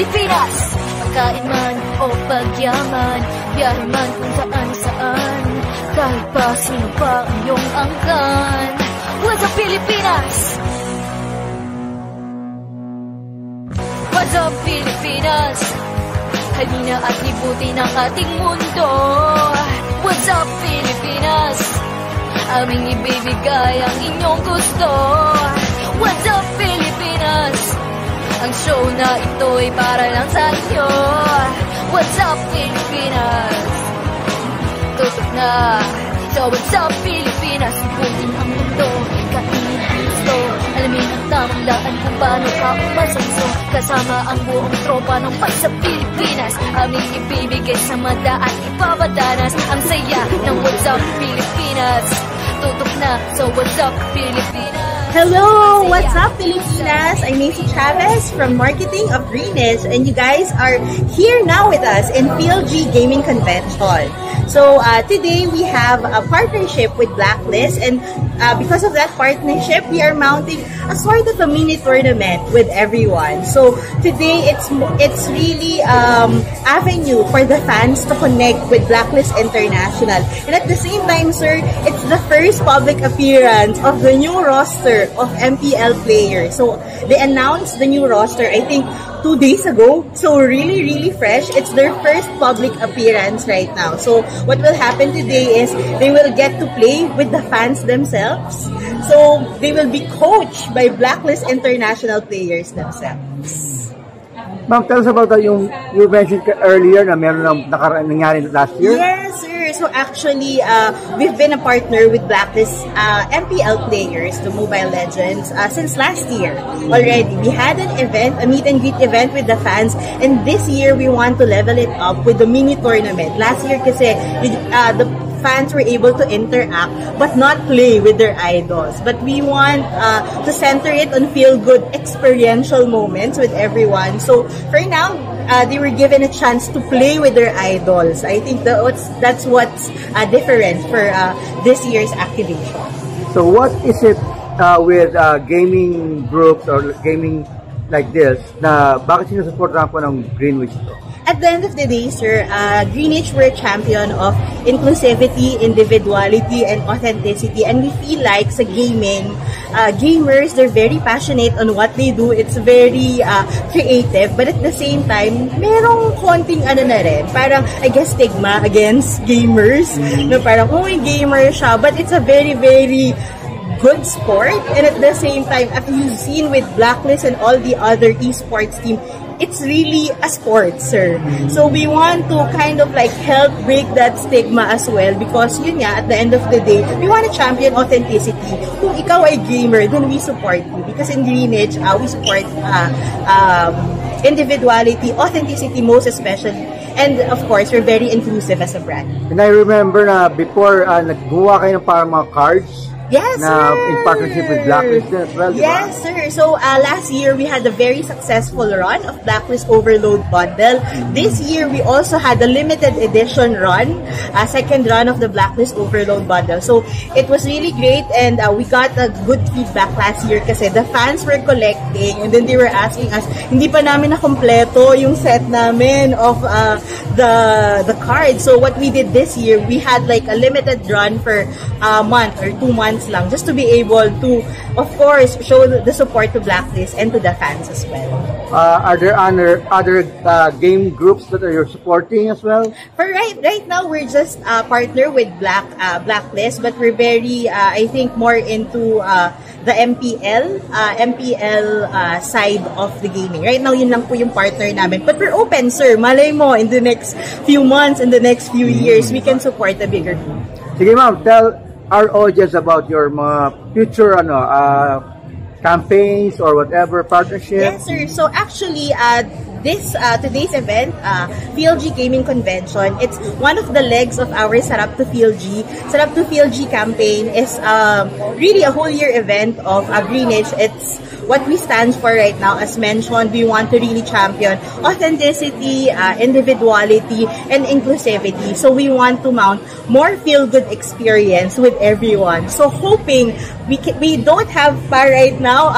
Pilipinas. Pagkain man o pagyaman, biyahe man kung saan-saan, kahit pa sino pa ang iyong angkan. What's up, Pilipinas? What's up, Pilipinas? Halina at libutin ang ating mundo. What's up, Pilipinas? Aming ibibigay ang inyong gusto. What's up, Pilipinas? Ang show na ito'y para lang sa inyo. What's up, Pilipinas? Tutok na. So what's up, Pilipinas? Libutin ang mundo, kainin ang gusto, alamin ang tamang daan kung paano ka umasenso. Kasama ang buong tropa ng What's up, Pilipinas. Aming ibibigay sa mata at ipapadanas ang saya ng What's up, Pilipinas. Tutok na. So what's up, Pilipinas? Hello! What's up, Filipinas? I'm Macy Chavez from Marketing of Greenwich, and you guys are here now with us in PLG Gaming Convention. So today we have a partnership with Blacklist, and because of that partnership, we are mounting a sort of a mini tournament with everyone. So today it's really avenue for the fans to connect with Blacklist International, and at the same time, sir, it's the first public appearance of the new roster of MPL players. So they announced the new roster, I think 2 days ago. So really fresh. It's their first public appearance right now. So what will happen today is they will get to play with the fans themselves. So they will be coached by Blacklist International players themselves. Ma'am, tell us about you mentioned earlier na meron nangyari last year. Yes, sir. So actually, we've been a partner with Blacklist MPL players, the Mobile Legends, since last year already. We had an event, a meet and greet event with the fans, and this year we want to level it up with the mini tournament. Last year kasi the fans were able to interact but not play with their idols. But we want to center it on feel-good experiential moments with everyone. So for now, they were given a chance to play with their idols. I think that's what's different for this year's activation. So what is it with gaming groups or gaming like this na bakit sinusuportahan po ng Greenwich to? At the end of the day, sir, Greenwich, we're a champion of inclusivity, individuality, and authenticity. And we feel like sa gaming, gamers, they're very passionate on what they do. It's very creative. But at the same time, merong konting ano na rin, parang, I guess, stigma against gamers. No, parang, gamer siya. But it's a very good sport. And at the same time, as you've seen with Blacklist and all the other esports team, it's really a sport, sir. So we want to kind of like help break that stigma as well, because yun nga, at the end of the day, we want to champion authenticity. Kung ikaw ay gamer, then we support you. Because in Greenwich, we support individuality, authenticity most especially. And of course, we're very inclusive as a brand. And I remember na before, nagguha kayo ng parang mga cards. Yes, na sir. In partnership with Blacklist as well, yes, sir. So, last year, we had a very successful run of Blacklist Overload Bundle. This year, we also had a limited edition run, second run of the Blacklist Overload Bundle. So, it was really great, and we got a good feedback last year kasi the fans were collecting, and then they were asking us, hindi pa namin na kompleto yung set namin of the cards. So, what we did this year, we had like a limited run for a month or 2 months lang, just to be able to, of course, show the support to Blacklist and to the fans as well. Are there other game groups that you're supporting as well? For right now, we're just partner with Blacklist, but we're very, I think, more into the MPL side of the gaming. Right now, yun lang po yung partner namin. But we're open, sir. Malay mo, in the next few months, in the next few years, we can support a bigger group. Sige, ma'am, tell our audience about your future campaigns or whatever partnership. Yes, sir. So actually, today's event, PLG Gaming Convention, it's one of the legs of our Sarap to PLG. Sarap to PLG campaign is really a whole year event of Greenwich. It's what we stand for right now, as mentioned, we want to really champion authenticity, individuality, and inclusivity. So we want to mount more feel-good experience with everyone. So hoping we don't have right now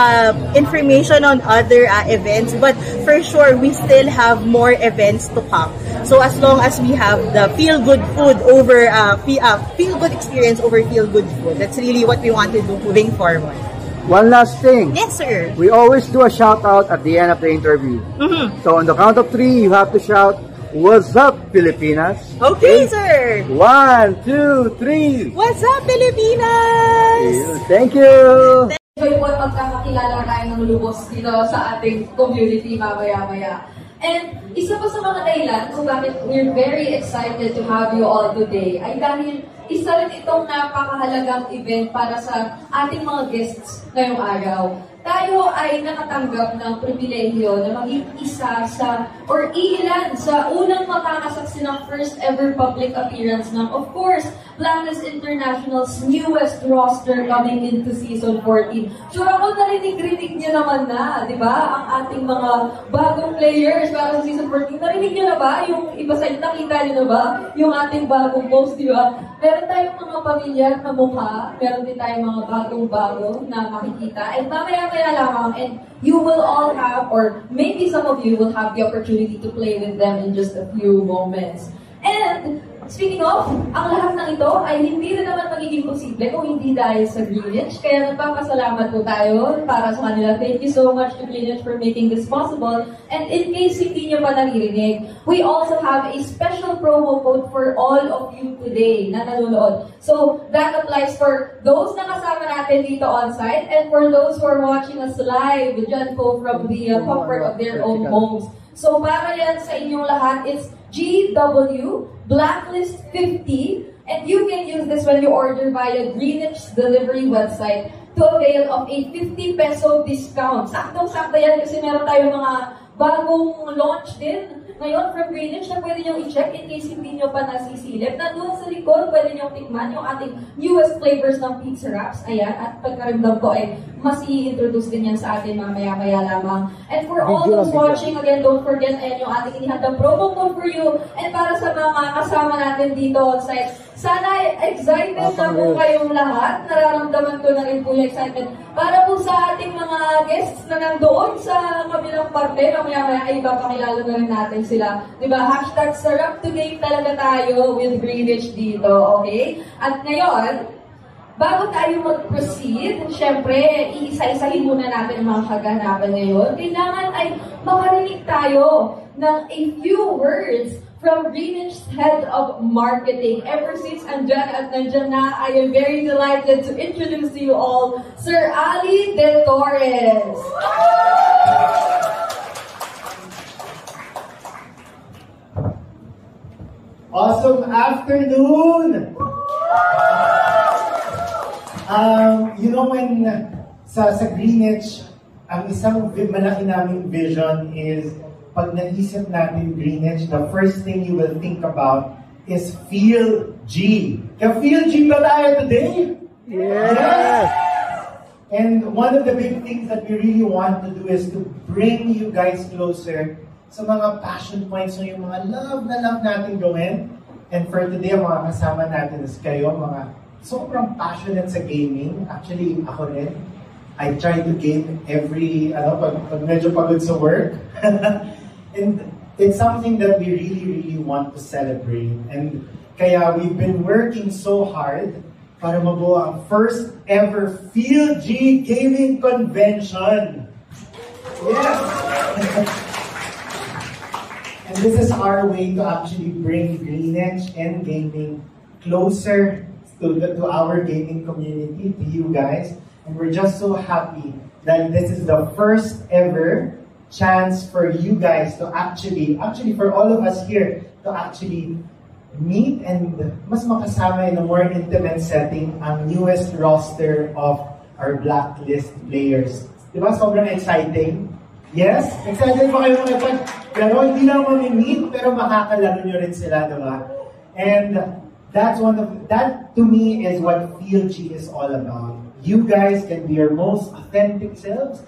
information on other events, but for sure we still have more events to come. So as long as we have the feel-good food over feel-good experience over feel-good food, that's really what we want to do moving forward. One last thing. Yes, sir. We always do a shout out at the end of the interview. So on the count of 3, you have to shout, "What's up, Pilipinas?" Okay, sir. 1, 2, 3. What's up, Pilipinas? Thank you. Enjoy po at magkakakilala tayo ng lubos dito sa ating community mamaya-maya. And isa pa sa mga dahilan kung bakit we're very excited to have you all today ay dahil isa rin itong napakahalagang event para sa ating mga guests ngayong araw. Tayo ay nakatanggap ng pribilehyo na maging isa sa, or iilan sa unang makakasaksi ng first ever public appearance ng, of course, Blacklist International's newest roster coming into Season 14. Sure ako narinig nyo naman na, di ba? Ang ating mga bagong players para sa Season 14. Narinig nyo na ba? Yung iba sa inyo, nakita nyo na ba? Yung ating bagong post, di ba? Meron tayong mga pamilyar na mukha, meron din tayong mga bagong-bago na makikita. And mamaya-maya lamang, and you will all have, or maybe some of you will have the opportunity to play with them in just a few moments. And speaking of, ang lahat ng ito ay hindi rin naman magiging posible kung hindi dahil sa Greenwich. Kaya nagpapasalamat po tayo para sa kanila. Thank you so much to Greenwich for making this possible. And in case hindi nyo pa naririnig, we also have a special promo code for all of you today na nanonood. So that applies for those na kasama natin dito on-site and for those who are watching us live dyan po from the comfort of their own homes. So para yan sa inyong lahat, it's GW Blacklist 50, and you can use this when you order via Greenwich delivery website to avail of a 50 peso discount. Saktong-sakto yan kasi meron tayo mga bagong launch din ngayon from Greenwich na pwede nyo i-check in case hindi nyo pa nasisilip. Nandun sa likod, pwede nyo tikman yung ating newest flavors ng pizza wraps. Ayan, at pagkaramdam ko ay mas i-introduce din yan sa atin mamaya-maya lamang. And for all those watching, again, don't forget, ayan yung ating inihandang promo code for you. And para sa mga kasama natin dito on site, sana excited na po kayong lahat. Nararamdaman ko na rin po yung excitement. Para po sa ating mga guests na nandoon sa kabilang parte, mamaya-maya ay ipapakilala na rin natin sila. Diba? Hashtag sarap to game talaga tayo with Greenwich dito, okay? At ngayon, bago tayo mag-proceed, syempre, iisa-isahin muna natin ang mga kaganapan ngayon. Kailangan ay makarinig tayo ng a few words from Greenwich's Head of Marketing. Ever since andyan at nandyan na, I am very delighted to introduce to you all Sir Ali De Torres. Awesome afternoon! You know, when sa Greenwich, ang isang malaki naming vision is pag naisip natin Greenwich, the first thing you will think about is Feel G. Kaya Feel G ba tayo today? Yes! And one of the big things that we really want to do is to bring you guys closer sa mga passion points, so yung mga love na love natin gawin. And for today, ang mga kasama natin is kayo, mga sobrang passionate sa gaming. Actually, ako rin. I try to game every, pag medyo pagod sa work. And it's something that we really, really want to celebrate. And kaya we've been working so hard para mabuo ang first ever Feel G Gaming Convention. Yes! And this is our way to actually bring Greenwich and gaming closer to our gaming community, to you guys. And we're just so happy that this is the first ever chance for you guys to actually for all of us here to actually meet and mas makasama in a more intimate setting ang newest roster of our Blacklist players. Diba? Sobrang exciting. Yes? Excited ba kayo makipag? Pero hindi lang mami-meet, pero makakalaro nyo rin sila, diba? And that to me is what Feel G is all about. You guys can be your most authentic selves,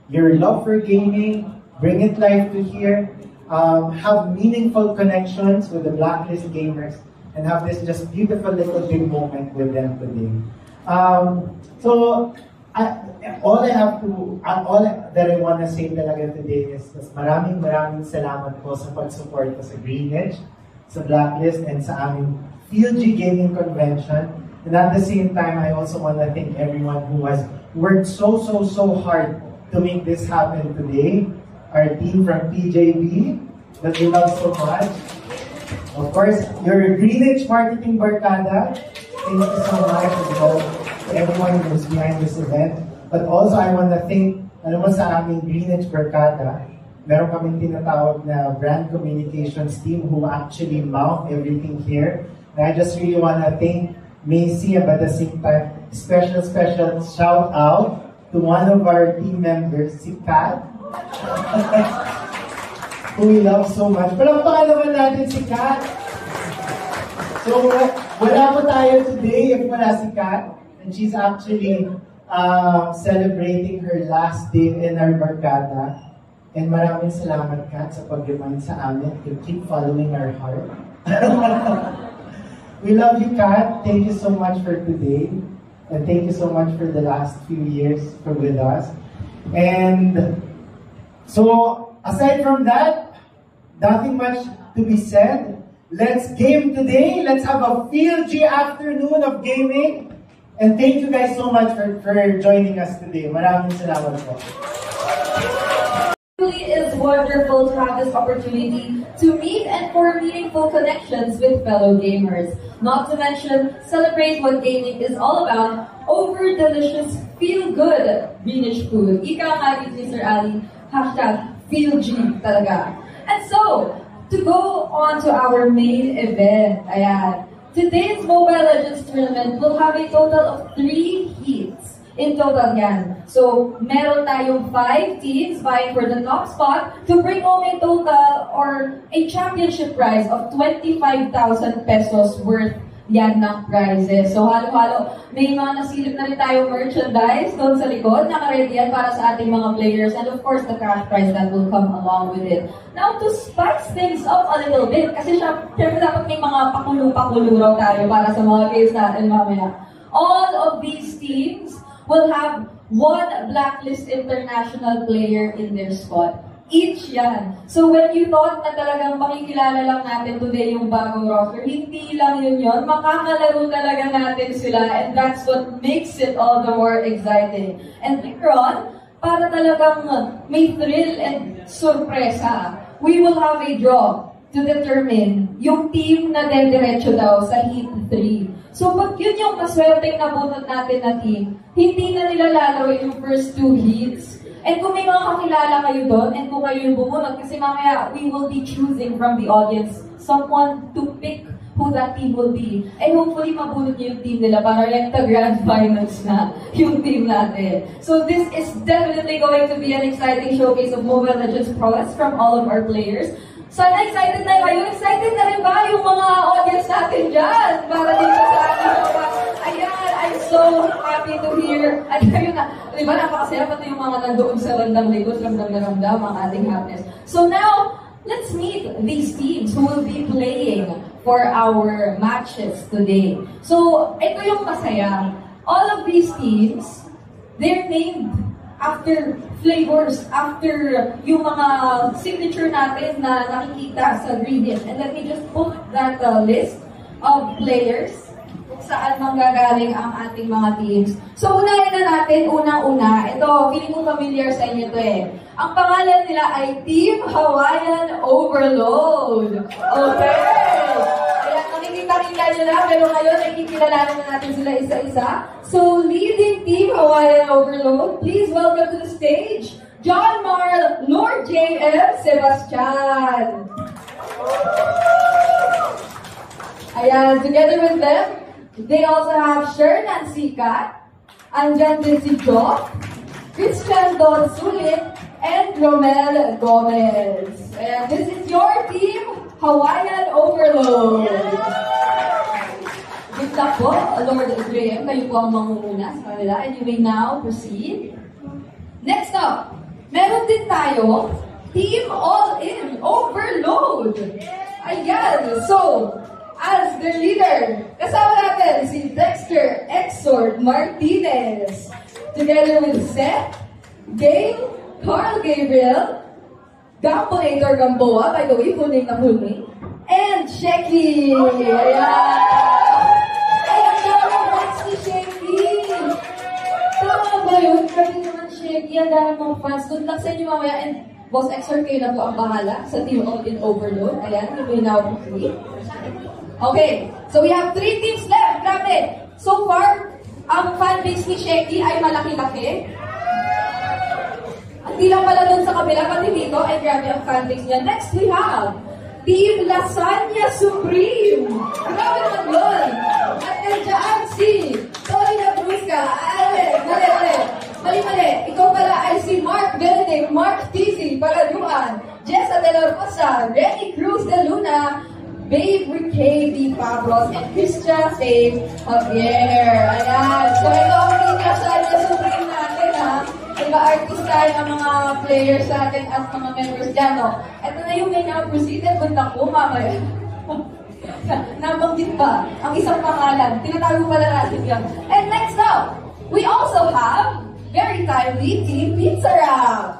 your love for gaming, bring it live to here, have meaningful connections with the Blacklist gamers, and have this just beautiful little big moment with them today. All that I want to say talaga today is maraming salamat po sa pag-support ko sa Greenedge, sa Blacklist, and sa aming PhilG Gaming Convention. And at the same time, I also want to thank everyone who has worked so hard to make this happen today. Our team from PJB, that we love so much. Of course, your Greenedge Marketing Barkada, thank you so much to everyone who's behind this event. But also, I want to thank, alam mo sa aming Greenedge Barkada, meron kaming tinatawag na brand communications team who actually mount everything here. And I just really want to thank Macy, but at the same time, special shout out to one of our team members, si Kat, who we love so much. Palakpakan naman natin si Kat. So, wala po tayo today if wala si Kat. And she's actually celebrating her last day in our barkada. And maraming salamat, Kat, sa pag-remind sa amin to keep following our heart. We love you, Kat. Thank you so much for today. And thank you so much for the last few years for with us. And so, aside from that, nothing much to be said. Let's game today. Let's have a PhilG afternoon of gaming. And thank you guys so much for joining us today. Maraming salamat po. It is wonderful to have this opportunity to meet and form meaningful connections with fellow gamers. Not to mention, celebrate what gaming is all about over delicious, feel-good Greenedge food. Ika nga ni Sir Ali, #PhilG talaga. And so, to go on to our main event, ayan, today's Mobile Legends tournament will have a total of 3 heats. In total yan. So, meron tayong 5 teams vying for the top spot to bring home a total or a championship prize of 25,000 pesos worth yan ng prizes. So, halo-halo, may mga nasilip na rin tayong merchandise doon sa likod. Naka-ready yan para sa ating mga players. And of course, the cash prize that will come along with it. Now, to spice things up a little bit, kasi syempre dapat may mga pakulo-pakulo raw tayo para sa mga games natin mamaya. All of these teams will have 1 Blacklist international player in their squad. Each yan. So when you thought na talagang makikilala lang natin today yung bagong roster, hindi lang yun. Makakalaro talaga natin sila, and that's what makes it all the more exciting. And later on, para talagang may thrill and sorpresa, we will have a draw to determine yung team na dediretso daw sa Heat 3. So pag yun yung maswerteng nabunot natin na team, hindi na nila lalaro yung first 2 heats. And kung may mga kakilala kayo doon, and kung kayo yung bumunot, kasi mamaya we will be choosing from the audience someone to pick who that team will be. And hopefully mabunot niyo yung team nila para rekta grand finals na yung team natin. So this is definitely going to be an exciting showcase of Mobile Legends prowess from all of our players. Sana excited na kayo. Excited na rin ba yung mga audience natin dyan? Para dito sa ating mga... Ayan, I'm so happy to hear. At kayo na, di ba, napakasaya pati yung mga nandoon sa bandang likod, ramdam na ramdam ang ating happiness. So now, let's meet these teams who will be playing for our matches today. So, ito yung masaya. All of these teams, they're named after flavors, after yung mga signature natin na nakikita sa Greenedge. And let me just put that list of players kung saan manggagaling ang ating mga teams. So, unahin na natin, unang-una. Ito, feeling ko familiar sa inyo to eh. Ang pangalan nila ay Team Hawaiian Overload. Okay! Kaya nakikita rin nyo na, pero ngayon nakikilala na natin sila isa-isa. So, leading Team Hawaiian Overload, please welcome to the stage, John Marl, Lord J.M. Sebastian. Ayan, together with them, they also have Shernan Sikat, andyan din si Jock, Christian Don Sulit, and Romel Gomez. Ayan, this is your team, Hawaiian Overload. Good luck po, Lord J.M. Kayo po ang mangunguna sa kanila, and you may now proceed. Next up, meron din tayo Team All-In Overload. Ayan. So, as the leader, kasama natin si Dexter Exord Martinez. Together with Seth, Gabe, Carl Gabriel, Gambonator Gamboa, by the way, full name na full name, and Shecky. Ayan. Ayan siya ang fans ni Shecky. Tama ba yun? Grabe naman Shecky. Ang dami mong fans. Good luck sa inyo mamaya. And Boss Exor, kayo na po ang bahala sa Team All-In Overload. Ayan, you may now complete. Okay, so we have 3 teams left. Grabe. So far, ang fanbase ni Shecky ay malaki-laki. Hindi lang pala dun sa kabila, pati dito ay grabe ang fanbase niya. Next, we have Team Lasagna Supreme. Grabe naman yun. At nandiyan si Tolina Brusca. Mali. Ikaw pala ay si Mark Benedict, Mark Tizzy, Paraduan, Jessa De La Rosa, Renny Cruz De Luna, Babe Riquet D. Pablos, and Christian Faith Javier. Ayan. So ito ang Team Lasagna Supreme natin, ha. Iba-artist tayo ng mga players natin at mga members dyan, no? Ito na yung may now-proceeded. Bunda ko, mamaya. Nabanggit pa ang isang pangalan. Tinatago pala natin yan. And next up, we also have very timely Team Pizza Wrap.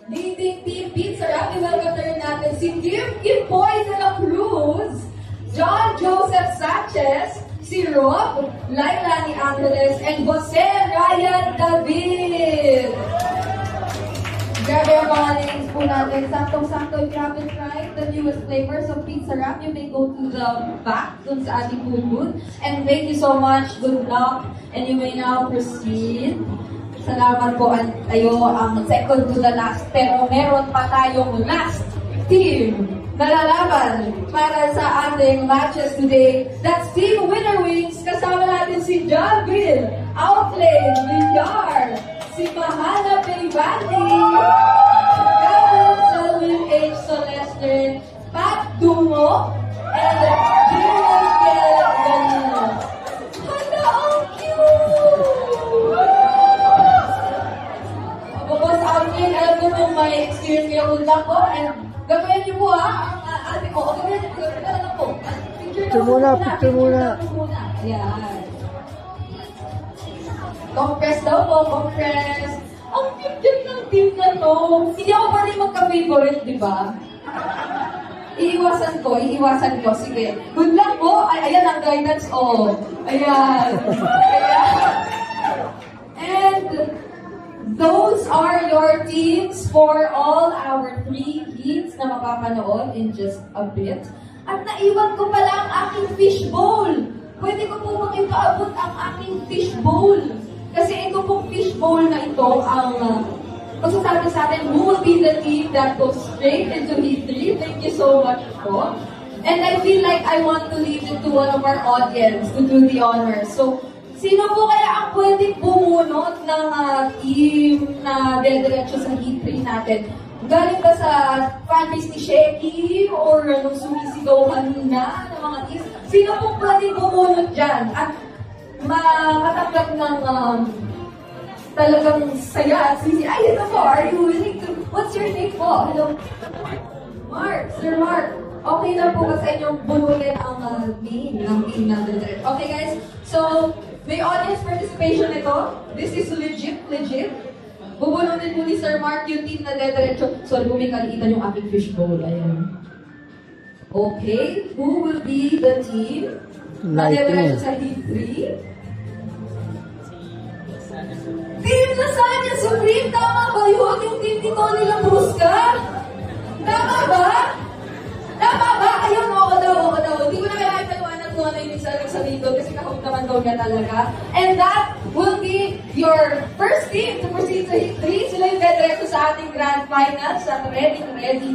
Leading Team Pizza Wrap, i-welcome na rin natin si Kim Poy de la Cruz, John Joseph Sanchez, si Rob, Lailani Angeles, and Jose Ryan David. Grabe ang mga names po natin. Saktong-sakto, grab and try the newest flavors of Pizza Wrap. You may go to the back, dun sa ating food booth. And thank you so much. Good luck. And you may now proceed. Salamat po at tayo ang second to the last. Pero meron pa tayong last team na lalaban para sa ating matches today. That's Team Winner Wings. Kasama natin si John Bill, Outlane, Villar, si Mahana Peribandi, Gavin Selwyn H. Solester, Pat Dungo, and Dylan Galino. Hala, ang cute! Boss Outlane, alam ko kung may experience kayo ulang ko, and gagawin niyo po ha, ang ate ko. Gagawin na po. Picture muna. Ayan. Compress daw po, compress. Ang cute ng team na to. Hindi ako pa rin magka-favorite, di ba? Iiwasan ko. Sige. Good luck po. Ayan ang guidance. Oh. Ayan. And those are your teams for all our 3 heats na mapapanood in just a bit. At naiwan ko pala ang aking fishbowl. Pwede ko po bang ipaabot ang aking fishbowl? Kasi ito pong fishbowl na ito ang magsasabi sa atin who will be the team that goes straight into Heat 3. Thank you so much po. And I feel like I want to leave it to one of our audience to do the honors. So, sino po kaya ang pwedeng bumunot ng team na dediretso sa Heat 3 natin? Galing ba sa fanbase ni Shecky or nung sumisigaw kanina ng mga teams? Sino po pwedeng bumunot dyan? At makatanggap ng talagang saya at sisi. Ay, ito po, are you willing to... What's your name po? Hello? Mark, Sir Mark. Okay na po ba sa inyong bunutin ang name ng team na dediretso? Okay guys, so may audience participation ito. This is legit. Bubunutin po ni Sir Mark yung team na dediretso. Sorry po, may kaliitan yung aking fishbowl. Ayan. Okay, who will be the team na dediretso sa Heat 3? Team Lasagna Supreme! Tama ba yun? Yung team ni Tony Labrusca? Tama ba? Ayun, oo daw. Hindi ko na kailangan taluanan kung ano yung nagsasabi doon kasi kahawag naman daw niya talaga. And that will be your first team to proceed to Heat 3. Sila yung dediretso sa ating Grand Finals at ready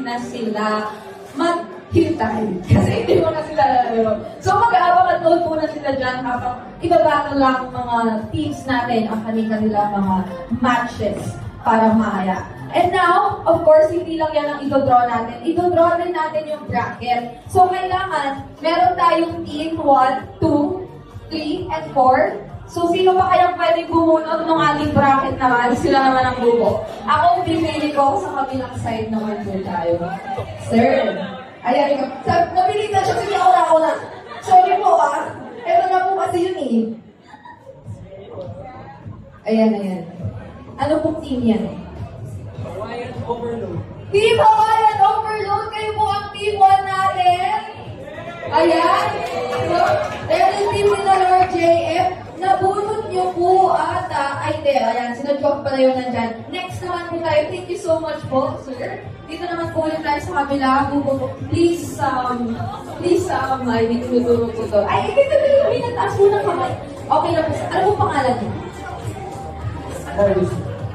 na sila maghintay. Kasi hindi mo na sila alam. So mag-aabang at load muna sila dyan habang ibabaka lang mga teams natin ang kanila mga matches para mahaya. And now, of course, hindi lang yan ang i-draw natin. I-draw din natin yung bracket. So, kailangan, meron tayong team 1, 2, 3, and 4 So, sino pa kayang pwedeng bumunot ng ating bracket naman? Sila naman ang bubo. Ako, pinili ko sa kabilang side naman po tayo. Sir, ayan, napilitan siya. Sige, ako na. Sorry po Ito na po kasi yun eh. Ayan. Ano pong team yan? Hawaiian Overload. Team Hawaiian Overload! Kayo po ang team 1 natin. Ayan. Dahil yung team ni Lord JF, nabunot niyo po ata. Ay, hindi. Ayan, sinadyoke pala yun nandyan. Next naman po tayo. Thank you so much po, sir. Dito naman po ulit tayo sa kabila. Please, ay, may tinuturo po to. Ay, ito yung nataas mo ng kamay. Okay na po. Ano po pangalan niyo?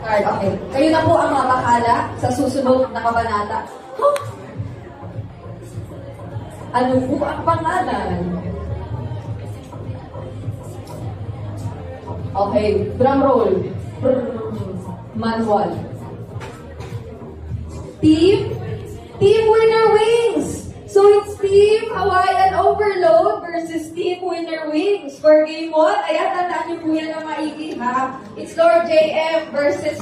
Card, okay. Kayo na po ang mga bahala sa susunod na kabanata. Huh? Ano po ang pangalan? Okay, drum roll. Manual. Team Winner Wings! So it's Team Hawaiian Overload versus Team Winner Wings for Game 1. Ayan, tandaan niyo po yan na maigi, ha? It's Lord JF versus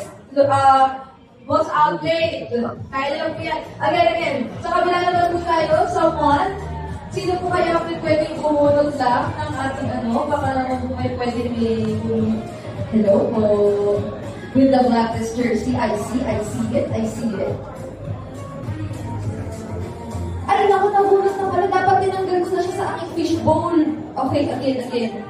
Boss Outlay. Kaya lang po yan. Again. Sa kabila naman po tayo, someone. Sino po kaya pwedeng bumunod lang ng ating baka naman po kayo pwedeng may hello po. With the blackest jersey. I see it. Ay, naku, nabunod na pala. Dapat tinanggal ko na siya sa aking fishbowl. Okay, again.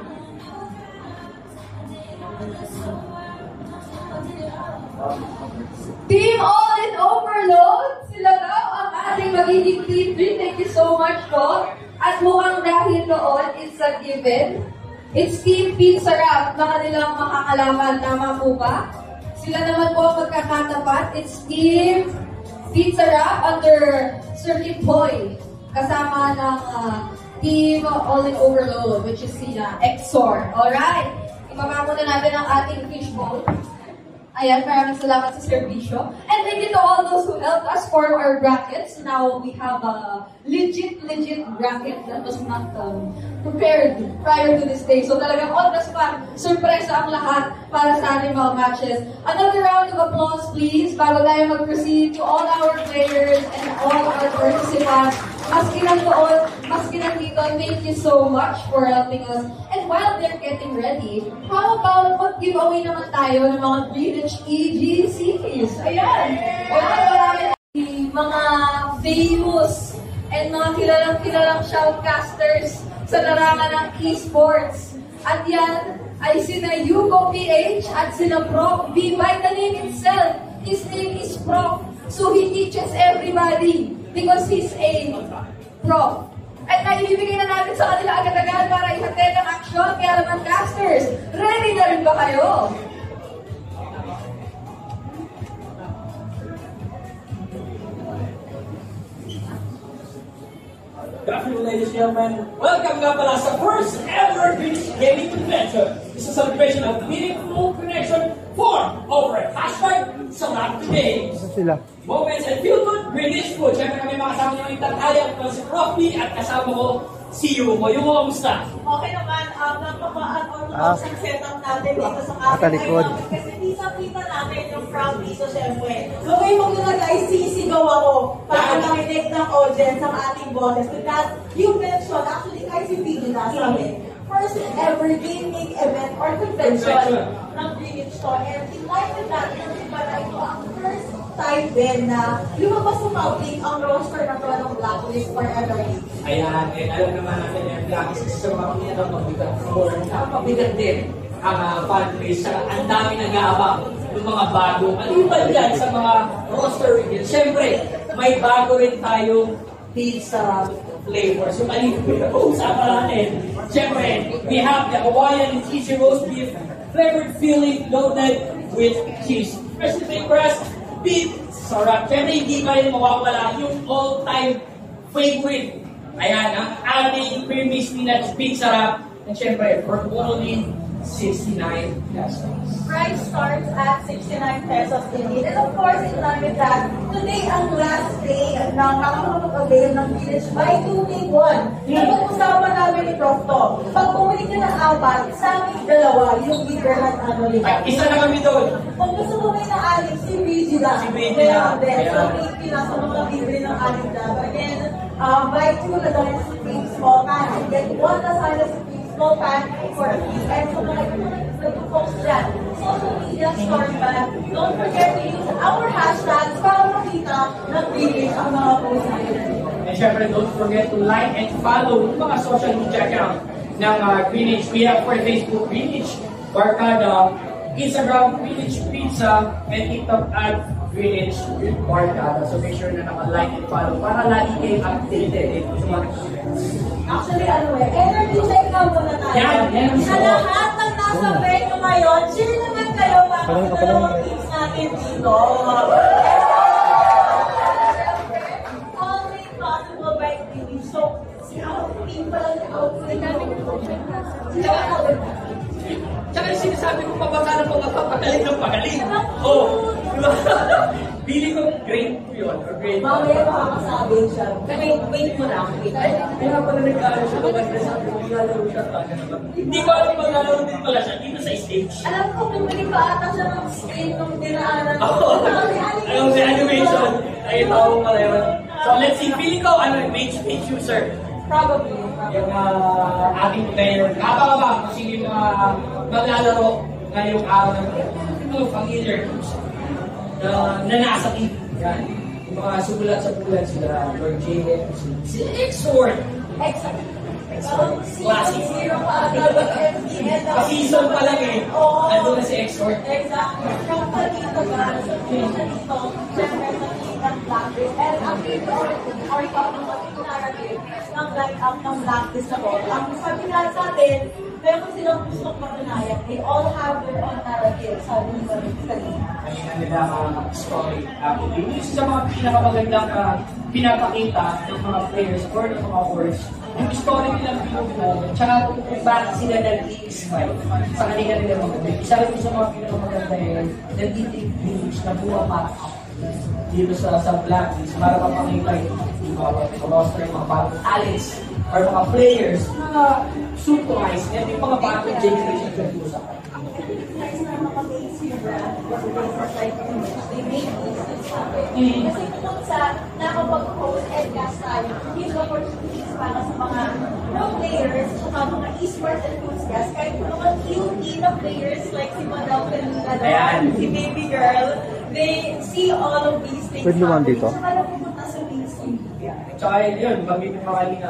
Team All in Overload! Sila daw ang ating magiging team 3. Thank you so much po. At mukhang dahil doon, it's a given. It's Team Pizza Wrap na kanilang makakalaman. Tama po ba? Sila naman po magkakatapat. It's Team Pizza Wrap under Circuit Boy. Kasama ng Team All in Overload, which is si Exor. Alright. Ibaba muna natin ang ating fishbowl. Ayan, maraming salamat sa servisyo. And thank you to all those who helped us form our brackets. Now we have a legit bracket that was not prepared prior to this day. So talagang on the spot, surpresa ang lahat para sa ating mga matches. Another round of applause, please, bago tayo mag-proceed to all our players and all our participants. Maski nandoon, maski nandito, thank you so much for helping us. And while they're getting ready, how about mag-giveaway naman tayo ng mga Greenwich EGCs? Ayan! Marami mga famous and mga kilalang shoutcasters sa larangan ng esports. At yan ay sina Yugo PH at sina Prof B. By the name itself, his name is Prof. So he teaches everybody because he's a prof. At naibibigay na natin sa kanila agad-agad para ihatid ang aksyon. Kaya naman casters, ready na rin ba kayo? Good afternoon, ladies and gentlemen. Welcome nga pala sa first ever Greenwich Gaming Convention. It's a celebration of meaningful connection for over #Sarap Games. Moments and feel good Greenwich food. Siyempre kami makasama nyo yung tatayang ko si Prof B at kasama ko si Yumo. Yumo, kamusta? Okay naman, napaka-orthodox ang setup natin dito sa cafe. Kasi kita namin yung Prof B. So, siyempre, lugay mo na guys, sisigaw ako para nakinig ng audience ang ating boses. Because you mentioned, actually, kahit si Pino na sabi, first ever gaming event or convention ng Greenwich Store. And in line with that, iba na ito ang first time din na lumabas sa public ang roster na to ng Blacklist Forever Gaming. Ayan, alam naman natin yung Blacklist sa mga pinatang mabigat din ang fan-base. Ang dami nag-aabang ng mga bago. Maliban dyan sa mga roster reveal. Siyempre, may bago rin tayong pizza flavor. So, maliban na usapan natin. Siyempre, we have the Hawaiian cheesy roast beef flavored filling loaded with cheese. Especially breast beef sarap. Siyempre, hindi pa rin mawawala yung all-time favorite. Ayan, ang aming creamy spinach beef sarap. And siyempre, for only 69 pesos. Price starts at 69 pesos indeed. And of course, in line with that, today ang last day ng makakapag-avail ng Village Buy 2 Take 1. Napag-usapan namin ni Prof. to. Pag bumili ka ng apat, sa amin dalawa, yung bigger at ano nila. Isa na kami doon. Kung gusto mo may ng alig, si Reggie lang. Si Reggie lang. So, pinasa mo lang libre ng alig na. Again, buy 2 na dahil sa free small pan. And get 1 na sana sa free small pan for a fee. And so, nag-post dyan. Social media store pan. Don't forget to use our hashtags para makita na Greenwich ang mga posts natin. And syempre, don't forget to like and follow yung mga social media account ng Greenwich. We have for Facebook, Greenwich Barkada, Instagram, Greenwich Pizza, and TikTok at Greenwich Barkada. So make sure na naka-like and follow para lagi kayong updated sa mga Actually, energy check na muna tayo. Yan. Sa lahat ng nasa venue ngayon, share naman kayo para sa dalawang teams natin dito. Always possible by team. So, ang team pala ng outfit namin. Tsaka yung sinasabi ko pa baka na pagpapagaling ng pagaling. Oh, Bili ko grade 2 yun, or grade 1. Mamaya makakasabi siya. Wait mo lang. Kaya pala nag-aaral siya kapag nasabi ko, lalaro siya. Hindi ko alam kung lalaro din pala siya dito sa stage. Alam ko, bumili pa ata siya ng skin nung dinaanan. Oo. Alam si animation. Ay, tawag pala yun. So let's see, feeling ko, mage user. Probably. Yung ating player. Kapag kung sino yung maglalaro ngayong araw ng familiar na nasa team. Yan. Yung mga sugulat sa bulan sila, Lord J. Si X-Word. Classic. Pa-season pa lang eh. Ando na si X-Word. Exactly. Yung kanito ba, sa pinisa dito, syempre ng Blacklist. And ang dito, or ikaw ng narrative ng line-up ng Blacklist na ball. Ang sabi nga sa atin, meron silang gustong patunayan. They all have their own narrative. Sabi nila kanina. Kanina nila story. Isa sa mga pinakamagandang pinapakita ng mga players or ng mga boards, yung story nilang pinupo, tsaka kung bakit sila nag-i-inspire sa kanila nila maganda. Isa rin sa mga pinakamaganda yun, nag-i-take na buwapat dito sa Blacklist para mapakita yung mga roster, mga bagong talents, or mga players na surprise at yung mga bagong generation sa pusa. Kasi kung sa nakapag-host and gas tayo, give opportunities para sa mga pro players, saka mga esports enthusiasts, kahit mga QT na players like si Madam Fernanda, si Baby Girl, they see all of these things. Pwede naman dito. Saka na pumunta sa mainstream. Tsaka yun, bagay ng mga liga,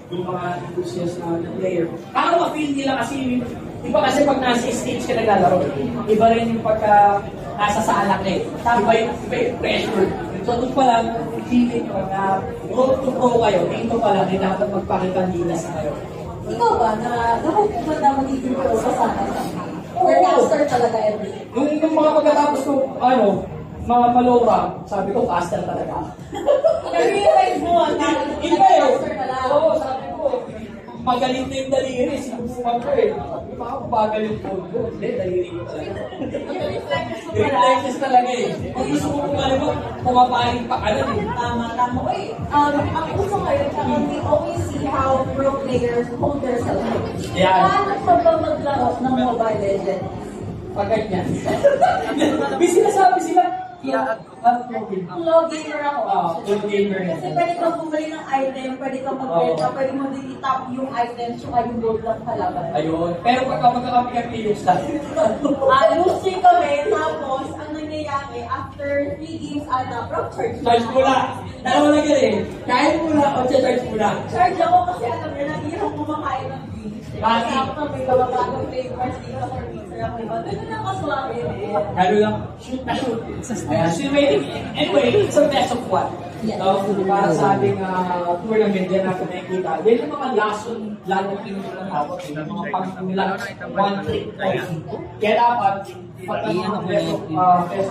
yung mga enthusiasts na player. Parang ma-feel nila kasi, iba kasi pag nasa stage ka naglalaro, iba rin yung pagka nasa sala ka eh. Iba yung pressure. So doon pa lang, feeling ko na road to pro kayo, dito pa lang, dapat magpakita nila sa kayo. Ikaw ba, na-hope mo na magiging pro sa sana? Or caster talaga everything? Yung mga pagkatapos ko, mga malora, sabi ko, caster talaga. Nag-realize mo, Iba eh. caster na lang. Oo, sabi ko, magaling na yung daliri, sinubukan ko eh. Baka pagaling po ko. Hindi, daliri ko talaga. Reflexes talaga eh. Kung gusto ko kung alam mo, pumapaling pa ka lang eh. Tama. Uy, ang gusto ngayon, we always see how pro players hold their self-image. Paano pa ba maglaro ng Mobile Legends? Pag ganyan. May sinasabi sila, ang low gamer ako. Full gamer. Kasi pwede kang bumili ng item, pwede kang mag-benta, pwede mo din i-tap yung item, tsaka yung gold lang kalaban. Ayun. Pero kapag kami pilips lang. Losing kami, tapos ang nangyayari, after 3 games ata, charge Mo lang. Dalawa lang yan eh. Kahit mo lang, o charge mo lang. Charge ako kasi alam niya, naghihirap kumakain ng beef. Kasi ako may bagong flavors dito sa pizza ako iba. Ganun lang kaswabe eh. Ano lang, shoot na shoot. Anyway, it's a best of one. Para sa ating tournament dyan natin nakikita. Yan yung mga lason, lalo pinulang hawak. Mga pang-ulang one-trick. Kaya dapat, pati yung best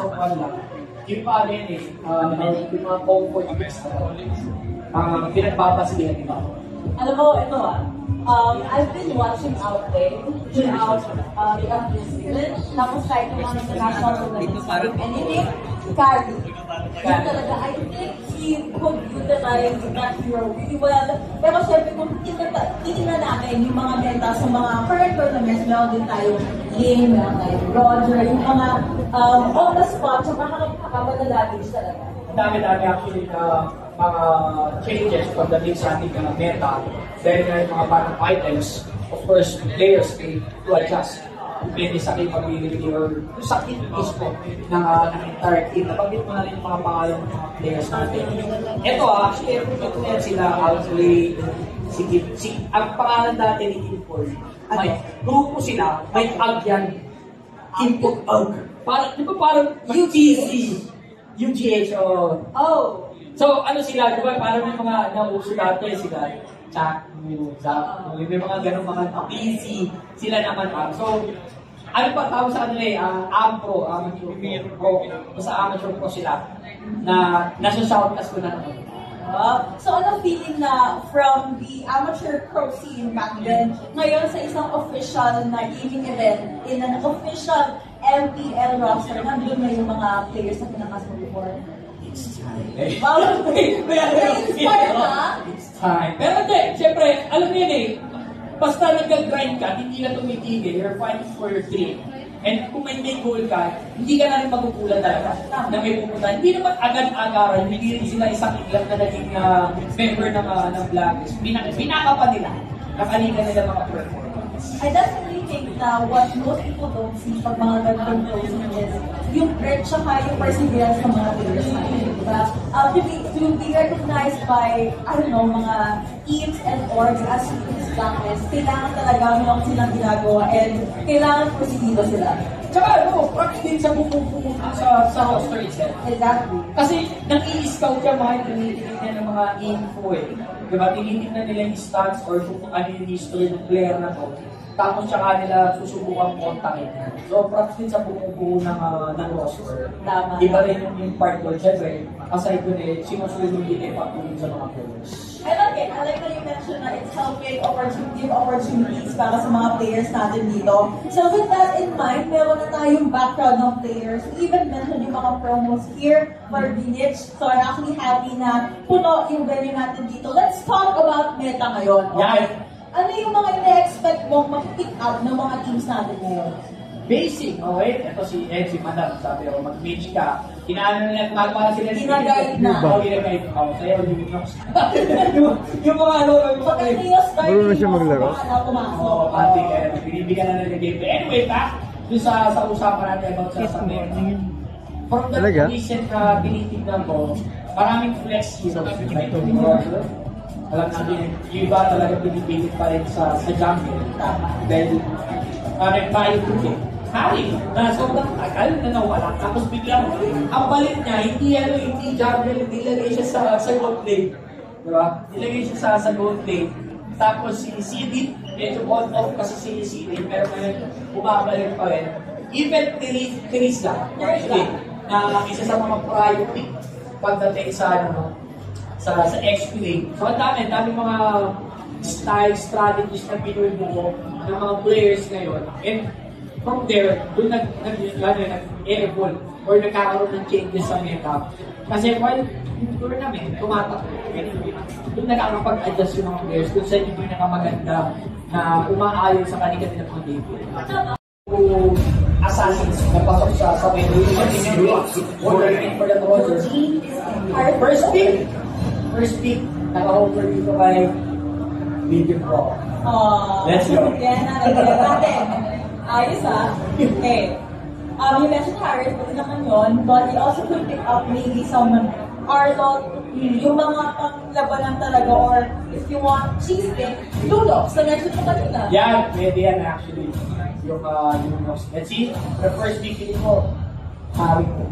of one lang. Yung pa rin eh, yung mga comfort picks na pinagbabasihan, di ba? Alam mo, ito I've been watching Outplay throughout the Abdul season. Tapos kahit yung mga international tournaments, if anything, Cardi. Yun talaga, I think he could utilize that hero really well. Pero syempre, kung titignan natin yung mga meta sa mga current tournaments, meron din tayo Game, meron tayo Roger, yung mga on the spot, sa makakapagdadabage talaga. Dami-dami actually na mga changes pagdating sa ating meta. Dahil nga yung mga parang items, of course, players to adjust. Depende sa capability or sa kit mismo ng entire team. Nabanggit mo na rin yung mga pangalan ng mga players natin. Ito actually, every player sila, Outplay, ang pangalan dati ni Team 4. May grupo sila, may ag yan. Team ag. Parang, di ba parang UGC? UGH, Oh! So, ano sila, di ba parang may mga nauso dati sila. Chaku, Zaku, may mga ganun mga PC, sila naman. So, ano pa tawag sa kanila Ampro, Amateur Pro, basta Amateur Pro sila, na nasa shoutcast ko na naman. So, ano feeling na from the amateur pro scene back then, ngayon sa isang official na gaming event, in an official MPL roster, nandun na yung mga players na pinakas mo before? It's time. Na-inspire ka? It's time. Pero hindi, siyempre, alam mo yun basta nag-grind ka, hindi ka tumitigil, you're fighting for your dream. And kung may goal ka, hindi ka na rin magugulan talaga na may pupunta. Hindi naman agad-agaran, hindi rin sila isang ilang na naging member ng Blacklist. Binaka pa nila, nakaliga nila mga performance. I definitely think na what most people don't see pag mga ganitong closing is yung grit tsaka yung perseverance ng mga players natin, diba? To be recognized by, I don't know, mga teams and orgs as teams Blacklist, kailangan talaga meron silang ginagawa and kailangan positibo sila. Tsaka props din sa pupunta sa roster itself. Exactly. Kasi nang-i-scout yung mga tinitignan ng mga info Diba? Tinitignan nila yung stats or kung ano yung history ng player na to. Tapos tsaka nila susubukan kontakin. So, props din sa bumubuo ng roster. Tama. Iba rin yung part doon. Siyempre, aside doon sinusunod din patuloy sa mga players. I like it. I like that you mentioned na it's helping give opportunities para sa mga players natin dito. So with that in mind, meron na tayong background ng players. We even mentioned yung mga promos here for Greenwich. So I'm actually happy na puno yung venue natin dito. Let's talk about meta ngayon. Okay? Yeah. Ano yung mga ina-expect mong mag-pick up ng mga teams natin ngayon? Basic, okay? Ito si Madam, sabi ko, mag-mage ka. Inaano nila, para sila Ginaguide na. Oo, ginaguide ako. Sa'yo, yung mga ano, Pag Neo start, Marunong na siya maglaro? Oo, pati kaya, binibigyan na nila gameplay. Anyway, back dun sa usapan natin about sa meta. From the recent na tinitignan ko, maraming flex heroes. Like Roger, alam natin, yung iba talaga pinipigit pa rin sa jungle. Dahil, tayo tuloy. Hari, na sobrang tagal na nawala. Tapos biglang, ang balit niya, hindi jungle, nilagay siya sa gold lane. Diba? Nilagay siya sa gold lane. Tapos si CD, medyo on-off kasi si CD, pero ngayon, bumabalik pa rin. Even Teresa, na isa sa mga prior pick pagdating sa XP lane. So, ang dami mga style, strategies na pinubuo ng mga players ngayon. And from there, doon nag-evolve or nagkakaroon ng changes sa meta. Kasi while yung tournament, tumatakbo. Doon nakakapag-adjust yung mga players kung saan yung pinakamaganda na umaayon sa kanila ng mga game. Assassins na pasok sa menu. Ordering for the Rogers. First pick, naka-over dito kay Video Pro. Let's go. Yan natin. Ayos Okay. You mentioned Harris, pati naman yun, but you also could pick up maybe some Arlot, yung mga panglabanan talaga, or if you want cheesecake, Ludox, na-mention mo kanina. Yeah, pwede yan actually. Yung Ludox. Let's see, the first pick ko, Harry ko.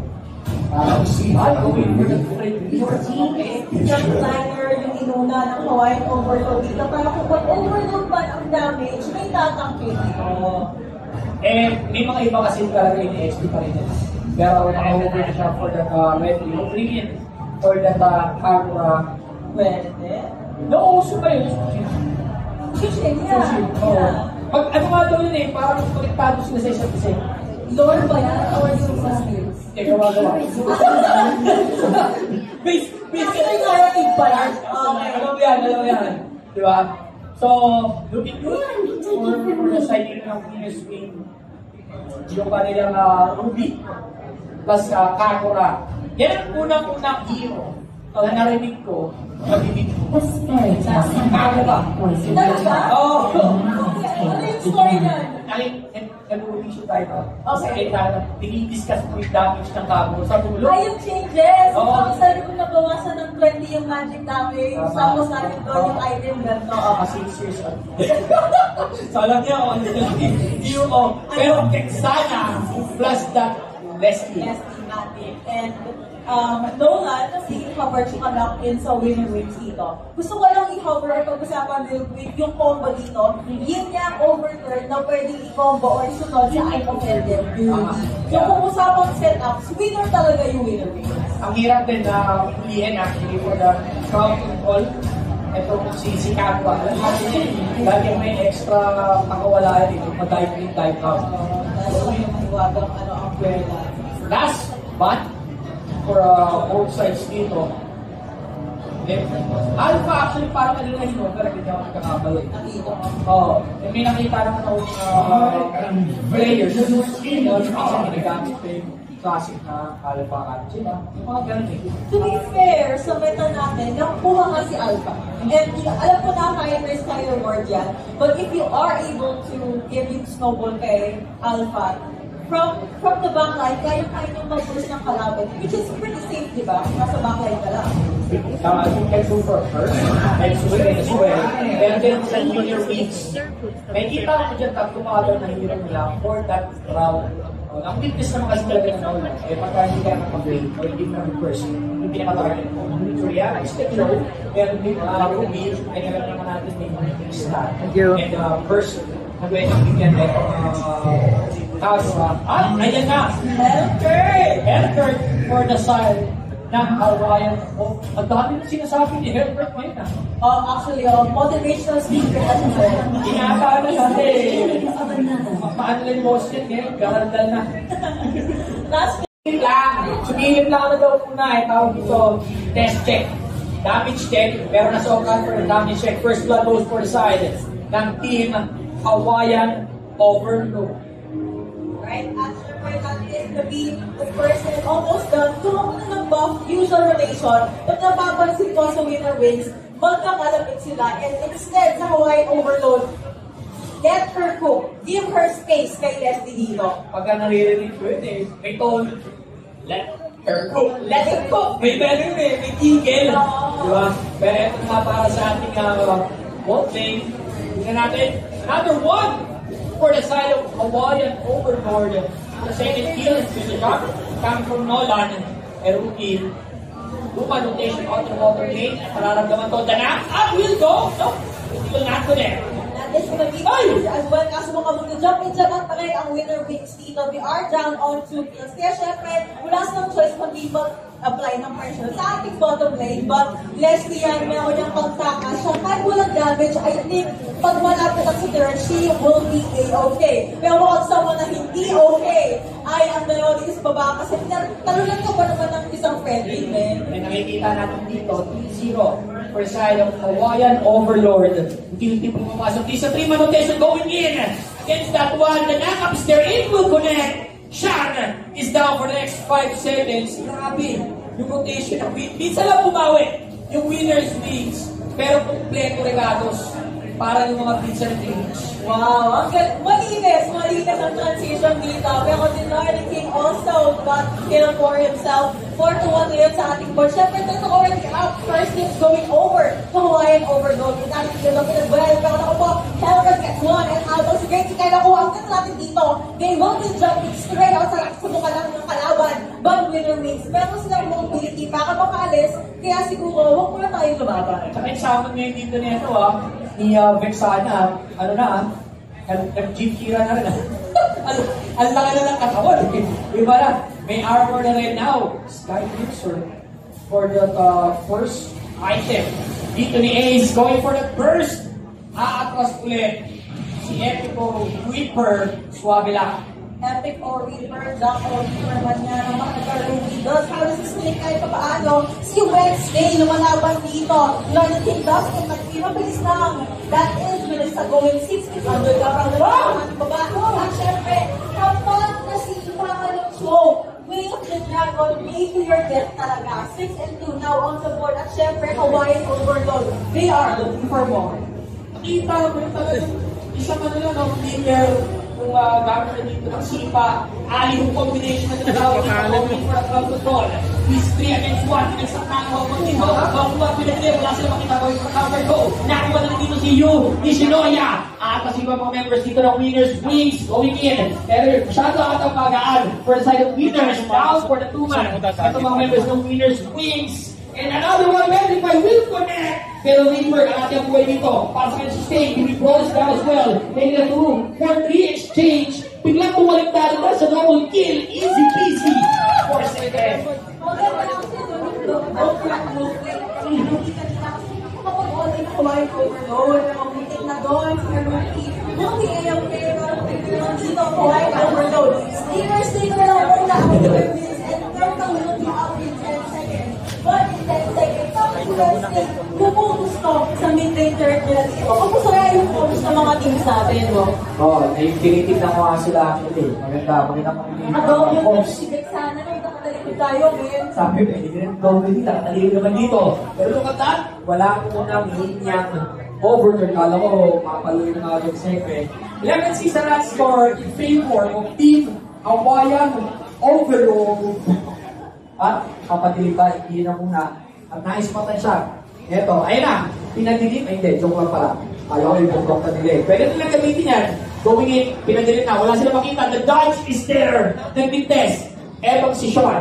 Going for the great Yung liner, yung inuna ng Hawaiian overload dito, para kung mag-overload pa ang damage, may tatangkin. May mga iba kasi talaga yung XP pa rin. Pero naka-over na siya for that red premium for that Kagura. Pwede. No, uso pa yun. Fishing, yeah. Pag ano nga daw yun parang konektado sila sa isa't isa. Lord ba yan? Or yung sa skills? Gawa-gawa. Actually, narrative pa yan. Alam mo yan. Diba? So, looking good for the sighting ng Venus Wing. Yung kanilang Ruby plus Kakura. Yan ang unang-unang hero na narinig ko, mabibig ko. Kakura. Talaga? Oo. Ano yung story niyan? Evolution tayo. Okay. Dinidiscuss mo yung damage ng Kakura sa tulog. Ay, yung changes! Oo. Ang sabi ko nabawasan ng 20 yung magic damage. Tapos natin doon yung item ganito. Kasi 6 years old. So alam niyo, pero sana plus that Leslie. Yes, thematic. And Nolan, kasi i-cover siya lock-in sa winner wins dito. Gusto ko lang i-cover at pag-usapan with yung combo dito. Yun niya overturn na pwedeng i-combo or isunod sa item builder. Yung kung usapang setups, winner talaga yung winner wins. Ang hirap din na ulihin actually for the crowd control. Ito si Kakwa. Alam natin yun, dahil may extra kakawalaan dito, mag-dive in, dive out. Yung iwagang umbrella. Last but for both sides dito. Alpha actually parang kanina yun, pero hindi ako nagkakabalo. Oo. May nakita naman ako players. Kasi ginagamit pa yung classic na Alpha Archie na. Yung mga ganun eh. To be fair, sa meta natin, nakuha nga si Alpha. And alam ko na high-risk tayo reward yan. But if you are able to give yung snowball kay Alpha, from the backline, kaya niyong mag-push ng kalaban, which is pretty safe, di ba? Nasa backline ka lang. You can go for first, and swing as well. And then send you your weeks. May kita ko dyan tatlong other na hero nila for that round. Ang weakness naman kasi talaga ng Nolan, pagka hindi ka nakapag-win or hindi mo na-reverse, yung pinaka-target mo. So yeah, I stick low, meron din Ruby, ay alam naman natin may stat. Thank you. And first, nag-win ang bigyan ayan na! Helkert for the side ng Hawaiian. Ang dami na sinasabi ni Helkert ngayon Actually, motivational speaker as well. Inaasahan na siya paano lang yung boss yan ngayon? Garandal na. Last Sumilip lang na daw muna tawag dito, test check. Damage check, pero nasokan for the damage check. First blood goes for the side ng team Hawaiian Overload. Right, after my that is to be the person almost done. Tumakbo na ng buff, usual rotation. But napapansin ko sa winner wins, magkakalapit sila. And instead, sa Hawaii Overload, get her cook. Give her space kay Leslie dito. Pagka naririnig ko yun may tone. Let her cook. Let her cook. May ganun may tigil. Diba? Pero ito nga para sa ating bot lane. Tingnan natin, another one for the side of Hawaiian Overlord. The second kill is the shot coming from Nolan. Eruki. Luma rotation out of water lane. Pararamdaman to. The knock up will go. No, it will not go there. That is gonna be as well. Kaso mga mag-jump in dyan at pala ang winner wins dito. We are down on 2 kills. Kaya syempre, wala silang choice kundi apply ng pressure sa ating bottom lane. But Leslie yan, meron niyang pagtakas. Siya kahit walang damage, I think pag malapit ang sa turn, she will be okay. Pero kung someone na hindi okay, ay ang dalawa dito sa baba kasi talunan ka ba naman ng isang friendly, man? And nakikita natin dito, 3-0 for side of Hawaiian Overlord. Unti-unti po pumasok. This is a 3-man rotation going in against that one. The knockup is there. It will connect. Sean is down for the next 5 seconds. Grabe. Yung rotation. Minsan lang bumawi. Yung winners wins. Pero kompleto regados para yung mga pizza na teams. Wow, malinis ang transition dito. Pero Denard King also got kill for himself. 4-1 ngayon sa ating board. Siyempre, there's already up. First hits going over to Hawaiian Overload. With that, you're looking as well. Pero ako po, Helmut gets one. And Aldo, sige, kaya nakuha ang ganda natin dito. They will be jumping straight out sa mukha lang ng kalaban. But winner wins. Pero silang mobility para makaalis. Kaya siguro, huwag mo na tayong lumaban. Saka yung summon ngayon dito nito ni Vexana, Jeep Kira na rin. Ang laki na ng katawan. Iba na. May armor na rin now. Sky Cruiser for the first item. Dito ni Ace going for the burst. aatras ulit si Epico Reaper Suavela. Epic or Reaper, Doc or Reaper man niya ng mga nagkarugi doon. Para sa snake kahit pa paano, si Wednesday lumalaban dito. Lalating Dustin, nagpimabilis lang. That is, bilis na going 600 kapag naman baba. At syempre, kapag nasipa ka ng show, Way of the Dragon, maybe your death talaga. 6 and 2 now on the board. At syempre, Hawaiian Overload. They are looking for more. Nakita mo yung talagang isang leader kung gamit na dito ng sipa, ali yung combination na tinatawag dito for a crowd control. He's 3 against 1, pinagsaktaan ko ako dito. Bakuha, pinagli, wala sila makita ko yung counter go. Nakuha na dito si Yu Nishinoya. At kasi mga members dito ng Winners Wings going in. Pero masyado at ang pagaan for the side of Winners. Down for the 2-man. Ito mga members ng Winners Wings. And another one verified will connect. Pero Reaper, ang ating buhay dito. Para sa kanyang sustain, he rolls down as well. May nila room for 3 exchange. Biglang bumaliktad na sa double kill. Easy peasy. For second. Maganda kasi doon, don't crack move. Kapag all in Hawaiian Overload, mabutik na doon, si Rookie. Rookie ay ang player naman dito, Hawaiian Overload. Steelers dito na lang muna ang Philippines and Turtle will be out in 10 seconds. But in 10 seconds, Wednesday, gusto sa mid-lane third nila dito. Kamusta kaya yung focus ng mga teams natin, no? Oo, tinitig na ko nga sila actually. Maganda kami. Yung sigit sana nung nakatalikod tayo, ngayon. Sabi ko, hindi rin gawin nila. Nakatalikod naman dito. Pero look at that, wala ko munang linyang overturn. Kala ko, mapaloy na nga yung second. 11 season run score in favor of Team Hawaiian Overload. At kapatid ba, hindi na muna. At nice pattern siya. Eto, ayun na. Pinadilim. Ay, hindi. Joke lang pala. Ayaw ko yung block na nila. Pwede nilang gamitin yan. Going in, pinadilim na. Wala sila makita. The dodge is there. Nag-test. Etong si Sean.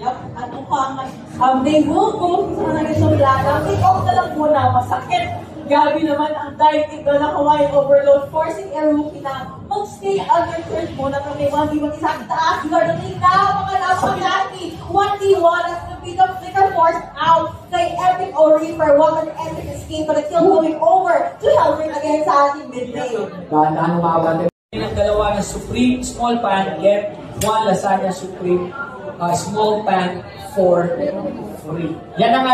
Yup. At mukhang they will go sa mga nagsong lagang. Take off na lang muna. Masakit. Gabi naman ang dive ito ng Hawaiian Overload, forcing a rookie na mag-stay under third muna kung may 1v1 isa sa taas. Gano'n na, mga napakadati. 1v1 at the beat of flicker forced out kay Epic or Reaper. What an epic escape, but it's still going over to Helmer again sa ating mid-lane. Dahan-dahan umabante. Ang dalawa na Supreme Small Pan, get one Lasagna Supreme Small Pan for free. Yan ang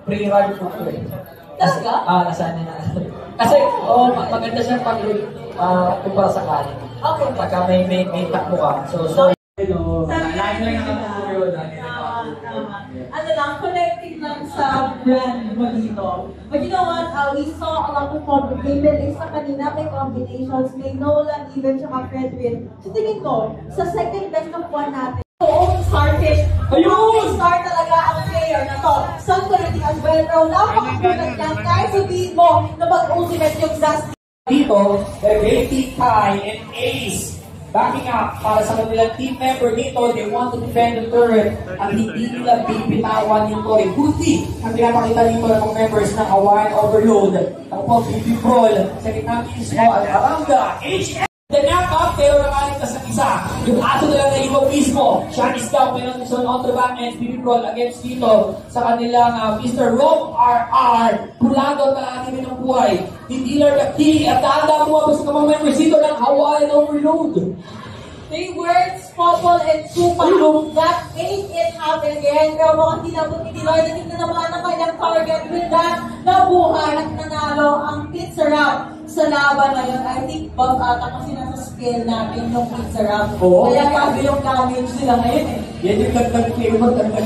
pre-run for free. Talaga? Lasagna na. Kasi, maganda siyang kumpara sa kanin. Okay. Pagka may takbo ka. So, lahat lang ang yun. Ano lang, connecting lang sa brand mo dito. But you know what, we saw a lot of combinations. May Melissa kanina, may combinations. May Nolan, even, tsaka Fredwin. So tingin ko, sa second best of one natin, Starfish. Ayun! Star talaga ang player na to. Sun Quality as well, bro. Napakagulat lang. Kahit sabihin mo na mag-ultimate yung Zasti. Dito, Reggie, Kai, and Ace backing up para sa kanilang team member dito. They want to defend the turret at hindi nila bibitawan yung Tori. Buti ang pinapakita dito ng mga members ng Hawaiian Overload. Ang po, BB Brawl sa kitang mismo at Aranga, HM. The knock-up, pero nakaligtas ng isa. Yung ato na lang na ibaw mismo. Shot is down, penalty on the back end. BB Brawl against dito sa kanilang Mr. Rob RR. Pulado na natin ng buhay. The dealer, the key, at tanda mo sa mga members dito ng Hawaiian Overload. They were Popol and Supa. That made it happen again. Pero mukhang tinabot ni Diloy. Natignan naman ang kanyang target with that. Nabuhay at nanalo ang pizza wrap sa laban na yun. I think bag ata kasi nasa skill natin yung pizza wrap. Kaya grabe yung damage nila ngayon eh. Yan yung dagdag